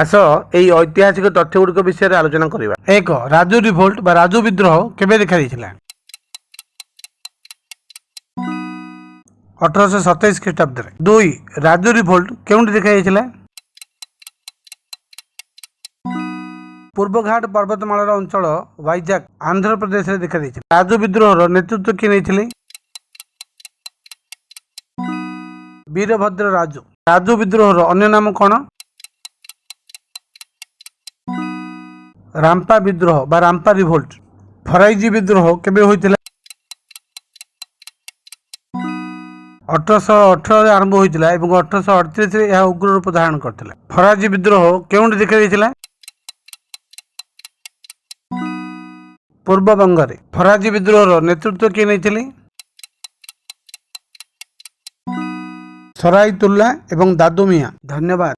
ଆସ ଏହି ଐତିହାସିକ ତଥ୍ୟଗୁଡ଼ିକ ବିଷୟରେ ଆଲୋଚନା କରିବା। 1. ରାଜୁ ରିଭୋଲ୍ଟ ବା ରାଜୁ ବିଦ୍ରୋହ କେବେ ଦେଖାଯାଇଥିଲା? 1827 ଖ୍ରୀଷ୍ଟାବ୍ଦରେ। 2. ରାଜୁ ରିଭୋଲ୍ଟ କେଉଁଠି ଦେଖାଯାଇଥିଲା? ପୂର୍ବଘାଟ ପର୍ବତମାଳାର ଅଞ୍ଚଳ ୱାଇଜାକ ଆନ୍ଧ୍ରପ୍ରଦେଶରେ ଦେଖାଯାଇଥିଲା। ରାଜୁ ବିଦ୍ରୋହର ନେତୃତ୍ୱ କିଏ ନେଇଥିଲେ? ବୀରଭଦ୍ର ରାଜୁ। ରାଜୁ ବିଦ୍ରୋହର ଅନ୍ୟ ନାମ କ'ଣ? ରାମ୍ପା ବିଦ୍ରୋହ ବା ରାମ୍ପା ରିଭୋଲ୍ଟ। ଫରାଇଜି ବିଦ୍ରୋହ କେବେ ହୋଇଥିଲା? 1818ରେ ଆରମ୍ଭ ହୋଇଥିଲା ଏବଂ 1838ରେ ଏହା ଉଗ୍ର ରୂପ ଧାରଣ କରିଥିଲା। ଫରାଇଜି ବିଦ୍ରୋହ କେଉଁଠି ଦେଖାଯାଇଥିଲା? ପୂର୍ବବଙ୍ଗରେ। ଫରାଇଜି ବିଦ୍ରୋହର ନେତୃତ୍ୱ କିଏ ନେଇଥିଲେ? ସରାଇତୁଲ୍ଲା ଏବଂ ଦାଦୁ ମିଆଁ। ଧନ୍ୟବାଦ।